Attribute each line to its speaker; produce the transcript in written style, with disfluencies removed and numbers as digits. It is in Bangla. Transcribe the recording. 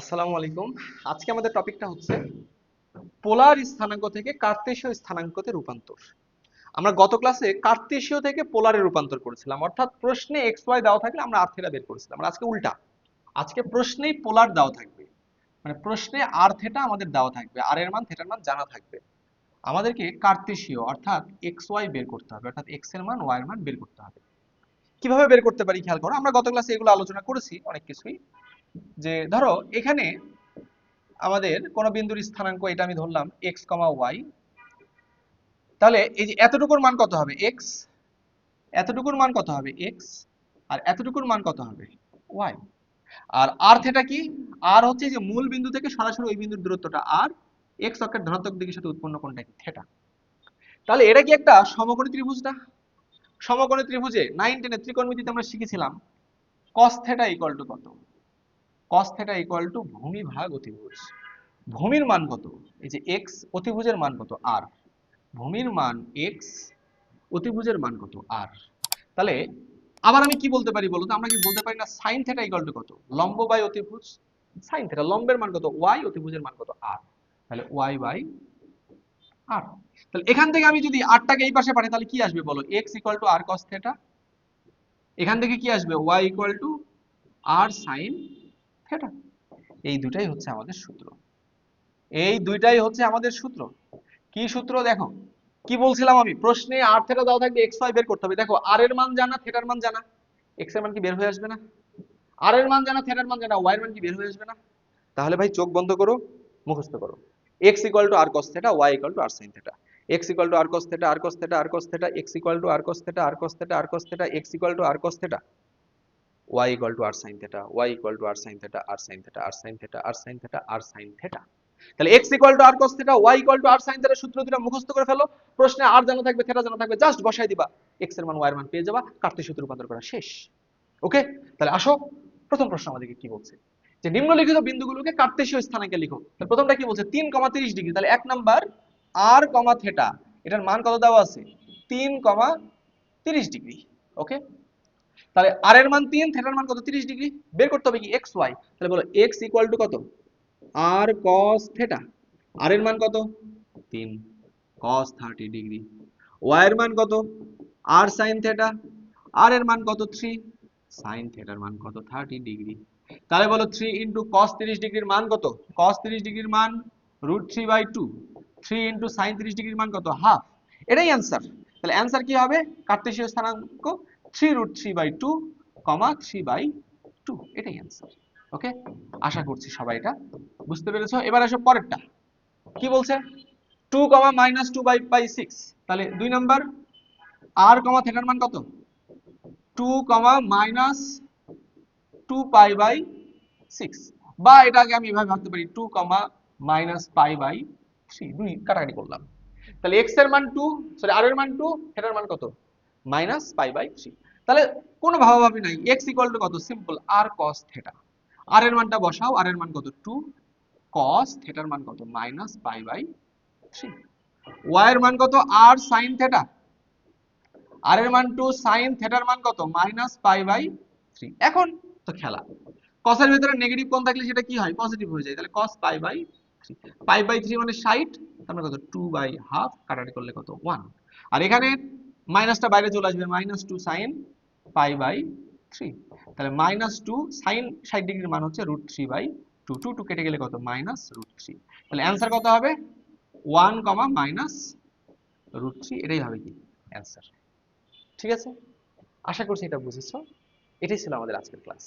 Speaker 1: আসসালামু আলাইকুম। আজকে আমাদের টপিকটা হচ্ছে পোলার স্থানাঙ্ক থেকে কার্তেশীয় স্থানাঙ্কতে রূপান্তর। আমরা গত ক্লাসে কার্তেশীয় থেকে পোলারে রূপান্তর করেছিলাম, অর্থাৎ প্রশ্নে এক্স ওয়াই দেওয়া থাকলে আমরা আর থিটা বের করেছিলাম। আর আজকে উল্টা, আজকে প্রশ্নেই পোলার দেওয়া থাকবে, মানে প্রশ্নে আর থিটা আমাদের দেওয়া থাকবে, আর এর মান থিটার মান জানা থাকবে। আমাদেরকে কার্তেশীয় অর্থাৎ এক্স ওয়াই বের করতে হবে, অর্থাৎ এক্স এর মান ওয়াই এর মান বের করতে হবে। কিভাবে বের করতে পারি খেয়াল করো, আমরা গত ক্লাসে এগুলো আলোচনা করেছি অনেক কিছুই। যে ধরো এখানে আমাদের কোন বিন্দুর স্থানাঙ্ক, এটা আমি ধরলাম x, y। তাহলে এই যে এতটুকুর মান কত হবে x, এতটুকুর মান কত হবে x, আর এতটুকুর মান কত হবে y। আর r থিটা কি? r হচ্ছে যে মূল বিন্দু থেকে সরাসরি ওই বিন্দুর দূরত্বটা r, x অক্ষের ধনাত্মক দিকের সাথে উৎপন্ন কোণটা কি থিটা। তাহলে এটা কি একটা সমকোণী ত্রিভুজ না? সমকোণী ত্রিভুজে 9 10 এ ত্রিকোণমিতিতে আমরা শিখেছিলাম cos থিটা ইকুয়াল টু কত? cos থিটা ইকুয়াল টু ভূমি ভাগ অতিভুজ। ভূমির মান কত? এই যে x, অতিভুজের মান কত r। ভূমির মান x, অতিভুজের মান কত r। তাহলে আবার আমি কি বলতে পারি বলতো? আমরা কি বলতে পারি না sin থিটা ইকুয়াল টু কত? লম্ব বাই অতিভুজ। sin থিটা লম্বের মান কত y, অতিভুজের মান কত r। তাহলে y বাই r। তাহলে এখান থেকে আমি যদি r টাকে এই পাশে পাঠাই তাহলে কি আসবে বলো? x equal to r cos theta. এখান থেকে কি আসবে? y equal to r sin theta. এই দুটাই হচ্ছে আমাদের সূত্র। এই দুইটাই হচ্ছে আমাদের সূত্র। কি সূত্র দেখো? কি বলছিলাম আমি? প্রশ্নে r থিটা দেওয়া থাকবে, x y বের করতে হবে। দেখো r এর মান জানা, থিটার মান জানা, x এর মান কি বের হয়ে আসবে না? r এর মান জানা, থিটার মান জানা, y এর মান কি বের হয়ে আসবে না? তাহলে ভাই চোখ বন্ধ করো, মুখস্থ করো। x equal to r cos theta, y equal to r sin theta. x equal to r cos theta, r cos theta, r cos theta, x equal to r cos theta, r cos theta, r cos theta, x equal to r cos theta, y equal to r sin theta, y equal to r sin theta, r sin theta, r sin theta, r sin theta, r sin theta. তাহলে x equal to r cos theta, y equal to r sin theta সূত্র দুটো মুখস্থ করে ফেলো। প্রশ্নে r জানা থাকবে, থিটা জানা থাকবে, জাস্ট বসাই দিবা। x এর মান y এর মান পেয়ে যাবা, কার্তেশীয় সূত্রে রূপান্তর করা শেষ। ওকে? তাহলে আসো, প্রথম প্রশ্ন আমাদেরকে কি বলছে? যে নিম্নলিখিত বিন্দুগুলোকে কার্তেশীয় স্থানাঙ্কে লিখো। তাহলে প্রথমটা কি বলছে? 3, 30 ডিগ্রি। তাহলে এক নাম্বার r, থিটা, এটার মান কত দেওয়া আছে? 3, 30 ডিগ্রি। ওকে? তাহলে r এর মান 3, থিটার মান কত? 30 ডিগ্রি। বের করতে হবে কি x y। তাহলে বলো x ইকুয়াল টু কত? r cos theta. r এর মান কত? 3 cos 30 ডিগ্রি। y এর মান কত? r sin theta. r এর মান কত? 3 sin থিটার মান কত? 30 ডিগ্রি। তাহলে বলো 3 ইনটু cos 30 ডিগ্রির মান কত? cos 30 ডিগ্রির মান √3/2। 3 ইনটু sin 30 ডিগ্রির মান কত? হাফ। এটাই অ্যান্সার। তাহলে অ্যান্সার কি হবে? কার্তেশীয় স্থানাঙ্ক 3√3/2, 3/2। এটাই অ্যান্সার। ওকে? আশা করছি সবাই এটা বুঝতে পেরেছো। এবার আসো পরেরটা। কি বলছে? 2, -2/6। তাহলে 2 নাম্বার r, থিটার মান কত? 2, -2π/6। বা এটাকে আমি এভাবে ভাবতে পারি 2, -π/3। দুই কাটাকাটি করলাম। তাহলে x এর মান 2, সরি r এর মান 2, থিটার মান কত? -π/3। তাহলে কোনো ভাবাভাবি নাই, x ইকুয়াল টু কত? Simple r cos theta. r এর মানটা বসাও, r এর মান কত? 2 cos থিটার মান কত? -π/3। y এর মান কত? r sin theta. r এর মান 2, sin থিটার মান কত? -π/3। এখন তো খেলা, cos এর ভিতরে নেগেটিভ কোণ থাকলে সেটা কি হয়? পজিটিভ হয়ে যায়। তাহলে cos π/3, π/3 মানে 60, তার মানে কত? 2/2, কাটাকাটি করলে কত? 1। আর এখানে মাইনাসটা বাইরে চলে আসবে, -2 sin π/3। তাহলে -2 sin 60 ডিগ্রির মান হচ্ছে √3/2। 2 2 কেটে গেলে কত? -√3। তাহলে অ্যান্সার কত হবে? 1, -√3। এটাই হবে কি অ্যান্সার। ঠিক আছে? আশা করছি এটা বুঝেছো। এটাই ছিল আমাদের আজকের ক্লাস।